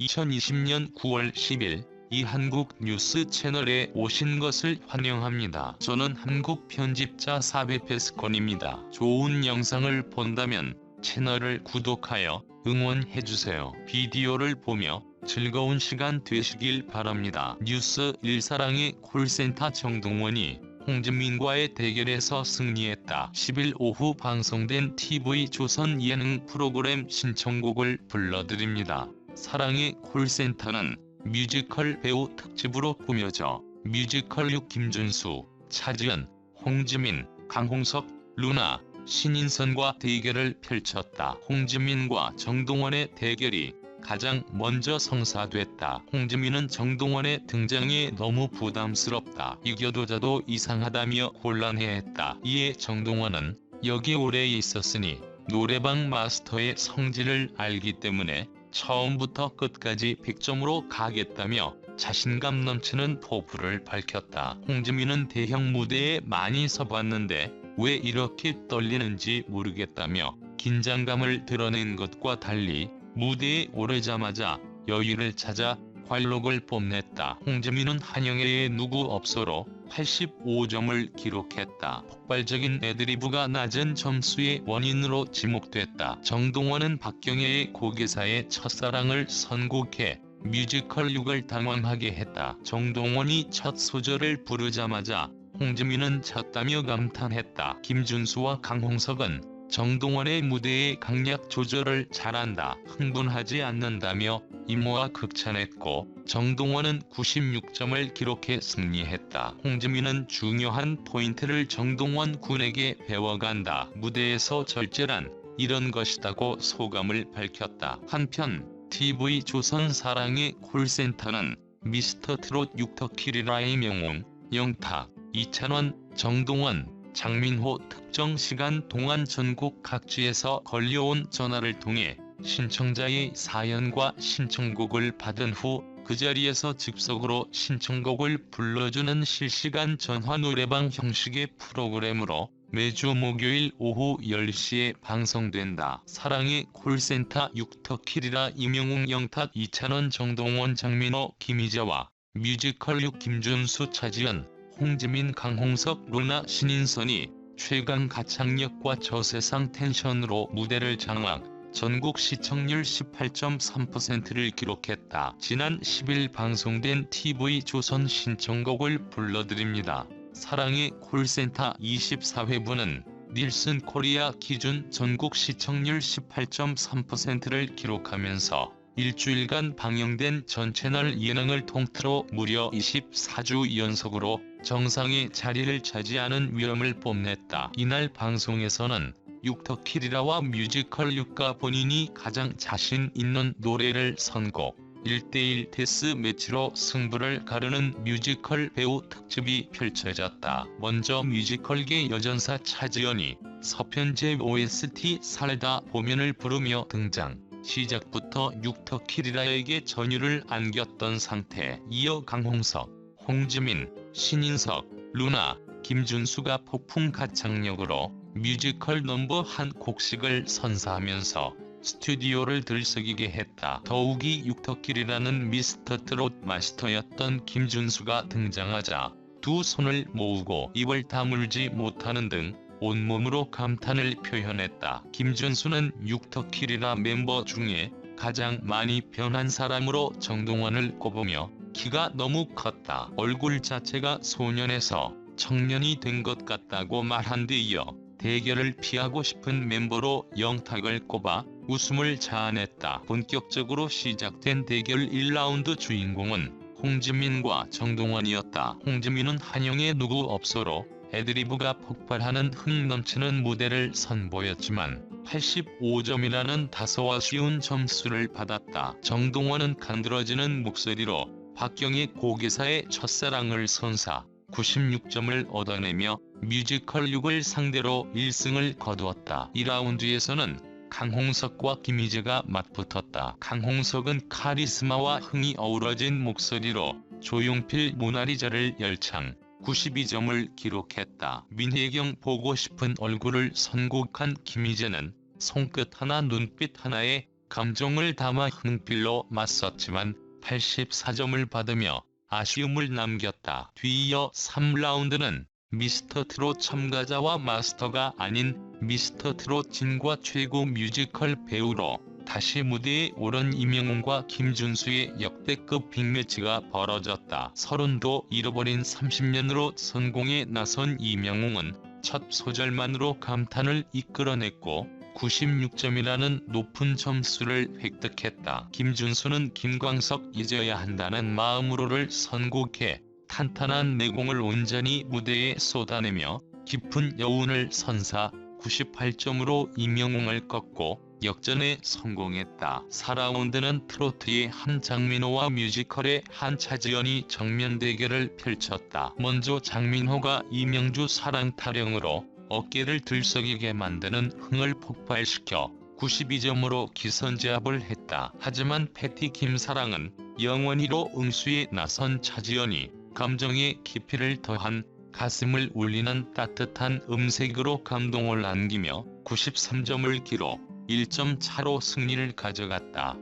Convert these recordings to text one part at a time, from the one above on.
2020년 9월 10일 이 한국 뉴스 채널에 오신 것을 환영합니다. 저는 한국 편집자 사베페스콘입니다. 좋은 영상을 본다면 채널을 구독하여 응원해주세요. 비디오를 보며 즐거운 시간 되시길 바랍니다. 뉴스 1사랑의 콜센터 정동원이 홍지민과의 대결에서 승리했다. 10일 오후 방송된 TV조선 예능 프로그램 신청곡을 불러드립니다. 사랑의 콜센터는 뮤지컬 배우 특집으로 꾸며져 뮤지컬 김준수, 차지연, 홍지민, 강홍석, 루나, 신인선과 대결을 펼쳤다. 홍지민과 정동원의 대결이 가장 먼저 성사됐다. 홍지민은 정동원의 등장이 너무 부담스럽다. 이겨도 져도 이상하다며 곤란해했다. 이에 정동원은 여기 오래 있었으니 노래방 마스터의 성질을 알기 때문에 처음부터 끝까지 100점으로 가겠다며 자신감 넘치는 포부를 밝혔다. 홍지민은 대형 무대에 많이 서봤는데 왜 이렇게 떨리는지 모르겠다며 긴장감을 드러낸 것과 달리 무대에 오르자마자 여유를 찾아 관록을 뽐냈다. 홍지민은 한영애의 누구 없어로 85점을 기록했다. 폭발적인 애드리브가 낮은 점수의 원인으로 지목됐다. 정동원은 박경애의 고개사의 첫사랑을 선곡해 뮤지컬 6을 당황하게 했다. 정동원이 첫 소절을 부르자마자 홍지민은 졌다며 감탄했다. 김준수와 강홍석은 정동원의 무대의 강약 조절을 잘한다, 흥분하지 않는다며 이모와 극찬했고 정동원은 96점을 기록해 승리했다. 홍지민은 중요한 포인트를 정동원 군에게 배워간다. 무대에서 절제란 이런 것이다고 소감을 밝혔다. 한편 TV조선 사랑의 콜센터는 미스터트롯 육터키리라의 명운, 영탁, 이찬원, 정동원, 장민호 특정 시간 동안 전국 각지에서 걸려온 전화를 통해 신청자의 사연과 신청곡을 받은 후 그 자리에서 즉석으로 신청곡을 불러주는 실시간 전화 노래방 형식의 프로그램으로 매주 목요일 오후 10시에 방송된다. 사랑의 콜센터 육터키리라 임영웅, 영탁, 이찬원, 정동원, 장민호, 김희재와 뮤지컬 6 김준수, 차지연, 홍지민, 강홍석, 루나, 신인선이 최강 가창력과 저세상 텐션으로 무대를 장악, 전국 시청률 18.3%를 기록했다. 지난 10일 방송된 TV조선 신청곡을 불러드립니다. 사랑의 콜센터 24회분은 닐슨 코리아 기준 전국 시청률 18.3%를 기록하면서 일주일간 방영된 전 채널 예능을 통틀어 무려 24주 연속으로 정상의 자리를 차지하는 위엄을 뽐냈다. 이날 방송에서는 육터키리라와 뮤지컬 6가 본인이 가장 자신 있는 노래를 선곡, 1대1 데스매치로 승부를 가르는 뮤지컬 배우 특집이 펼쳐졌다. 먼저 뮤지컬계 여전사 차지연이 서편제 OST 살다 보면을 부르며 등장. 시작부터 육터키리라에게 전율을 안겼던 상태. 이어 강홍석, 홍지민, 신인석, 루나, 김준수가 폭풍 가창력으로 뮤지컬 넘버 한 곡씩을 선사하면서 스튜디오를 들썩이게 했다. 더욱이 육터키리라는 미스터트롯 마스터였던 김준수가 등장하자 두 손을 모으고 입을 다물지 못하는 등 온몸으로 감탄을 표현했다. 김준수는 육터키리라 멤버 중에 가장 많이 변한 사람으로 정동원을 꼽으며 키가 너무 컸다, 얼굴 자체가 소년에서 청년이 된 것 같다고 말한 데 이어 대결을 피하고 싶은 멤버로 영탁을 꼽아 웃음을 자아냈다. 본격적으로 시작된 대결 1라운드 주인공은 홍지민과 정동원이었다. 홍지민은 한영애 누구 없어로 애드리브가 폭발하는 흥 넘치는 무대를 선보였지만 85점이라는 다소 아쉬운 점수를 받았다. 정동원은 간드러지는 목소리로 박경희 고개사의 첫사랑을 선사 96점을 얻어내며 뮤지컬 6을 상대로 1승을 거두었다. 2라운드에서는 강홍석과 김희재가 맞붙었다. 강홍석은 카리스마와 흥이 어우러진 목소리로 조용필 모나리자를 열창, 92점을 기록했다. 민혜경 보고 싶은 얼굴을 선곡한 김희재는 손끝 하나 눈빛 하나에 감정을 담아 흥필로 맞섰지만 84점을 받으며 아쉬움을 남겼다. 뒤이어 3라운드는 미스터트롯 참가자와 마스터가 아닌 미스터트롯 진과 최고 뮤지컬 배우로 다시 무대에 오른 이명웅과 김준수의 역대급 빅매치가 벌어졌다. 서른도 잃어버린 30년으로 성공에 나선 이명웅은 첫 소절만으로 감탄을 이끌어냈고 96점이라는 높은 점수를 획득했다. 김준수는 김광석 잊어야 한다는 마음으로를 선곡해 탄탄한 내공을 온전히 무대에 쏟아내며 깊은 여운을 선사 98점으로 이명웅을 꺾고 역전에 성공했다. 4라운드는 트로트의 한 장민호와 뮤지컬의 한 차지연이 정면 대결을 펼쳤다. 먼저 장민호가 이명주 사랑 타령으로 어깨를 들썩이게 만드는 흥을 폭발시켜 92점으로 기선제압을 했다. 하지만 패티 김사랑은 영원히로 응수에 나선 차지연이 감정의 깊이를 더한 가슴을 울리는 따뜻한 음색으로 감동을 안기며 93점을 기록 1점 차로 승리를 가져갔다.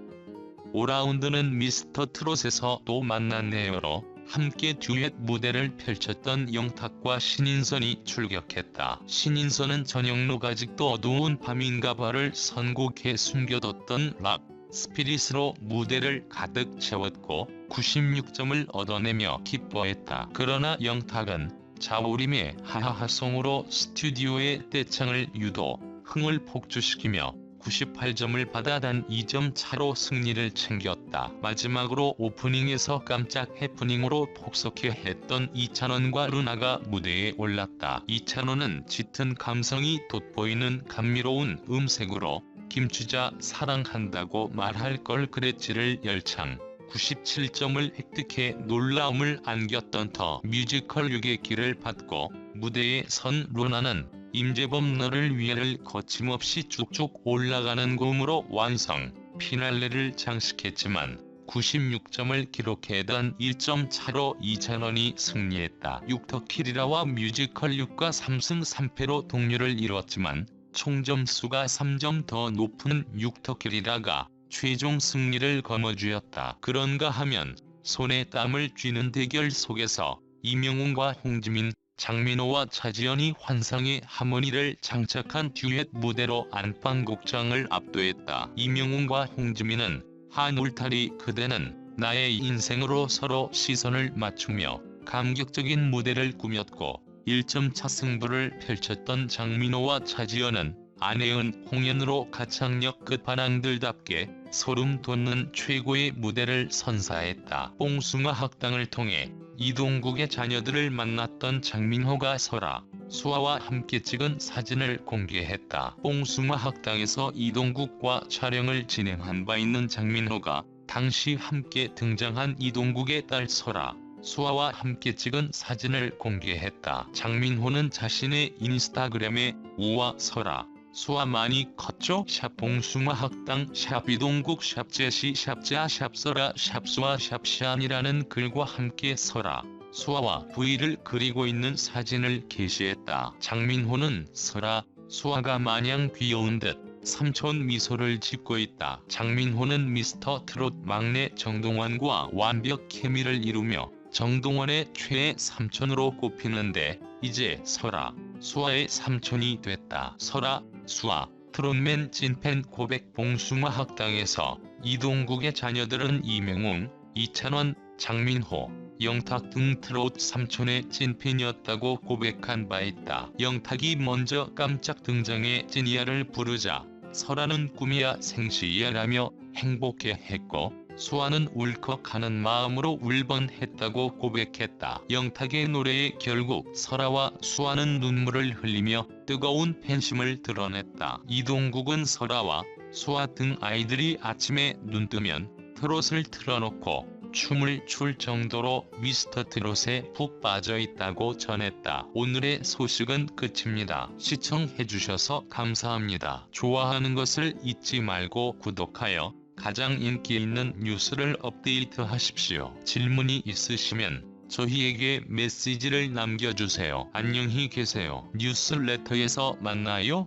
5라운드는 미스터트롯에서 또 만났네요로 함께 듀엣 무대를 펼쳤던 영탁과 신인선이 출격했다. 신인선은 전영록 아직도 어두운 밤인가봐를 선곡해 숨겨뒀던 락 스피릿으로 무대를 가득 채웠고 96점을 얻어내며 기뻐했다. 그러나 영탁은 자우림의 하하하송으로 스튜디오의 떼창을 유도 흥을 폭주시키며 98점을 받아 단 2점 차로 승리를 챙겼다. 마지막으로 오프닝에서 깜짝 해프닝으로 폭소케 했던 이찬원과 루나가 무대에 올랐다. 이찬원은 짙은 감성이 돋보이는 감미로운 음색으로 김추자 사랑한다고 말할 걸 그랬지를 열창 97점을 획득해 놀라움을 안겼던 더 뮤지컬 6의 길을 받고 무대에 선 루나는 임재범 너를 위해를 거침없이 쭉쭉 올라가는 고음으로 완성, 피날레를 장식했지만 96점을 기록해 단 1점 차로 이찬원이 승리했다. 육터키리라와 뮤지컬 6과 3승 3패로 동률을 이뤘지만 총점수가 3점 더 높은 육터키리라가 최종 승리를 거머쥐었다. 그런가 하면 손에 땀을 쥐는 대결 속에서 이명웅과 홍지민, 장민호와 차지연이 환상의 하모니를 장착한 듀엣 무대로 안방극장을 압도했다. 이명웅과 홍지민은 한 울타리 그대는 나의 인생으로 서로 시선을 맞추며 감격적인 무대를 꾸몄고 1점차 승부를 펼쳤던 장민호와 차지연은 안혜은, 홍연으로 가창력 끝판왕들답게 소름 돋는 최고의 무대를 선사했다. 뽕숭아 학당을 통해 이동국의 자녀들을 만났던 장민호가 설아, 수아와 함께 찍은 사진을 공개했다. 뽕숭아 학당에서 이동국과 촬영을 진행한 바 있는 장민호가 당시 함께 등장한 이동국의 딸 설아, 수아와 함께 찍은 사진을 공개했다. 장민호는 자신의 인스타그램에 우와 설아, 수아 많이 컸죠? 샵 봉숭아 학당 샵 이동국 샵 제시 샵 자 샵 설아 샵 수아 샵 샨이라는 글과 함께 설아, 수아와 V를 그리고 있는 사진을 게시했다. 장민호는 설아, 수아가 마냥 귀여운 듯 삼촌 미소를 짓고 있다. 장민호는 미스터트롯 막내 정동원과 완벽 케미를 이루며 정동원의 최애 삼촌으로 꼽히는데 이제 설아, 수아의 삼촌이 됐다. 설아, 수아, 트롯맨 찐팬 고백. 봉숭아 학당에서 이동국의 자녀들은 이명웅, 이찬원, 장민호, 영탁 등 트롯 삼촌의 찐팬이었다고 고백한 바 있다. 영탁이 먼저 깜짝 등장해 찐이야를 부르자 설아는 꿈이야 생시야라며 행복해했고 수아는 울컥하는 마음으로 울번했다고 고백했다. 영탁의 노래에 결국 설아와 수아는 눈물을 흘리며 뜨거운 팬심을 드러냈다. 이동국은 설아와 수아 등 아이들이 아침에 눈뜨면 트롯을 틀어놓고 춤을 출 정도로 미스터트롯에 푹 빠져있다고 전했다. 오늘의 소식은 끝입니다. 시청해주셔서 감사합니다. 좋아하는 것을 잊지 말고 구독하여 가장 인기 있는 뉴스를 업데이트하십시오. 질문이 있으시면 저희에게 메시지를 남겨주세요. 안녕히 계세요. 뉴스레터에서 만나요.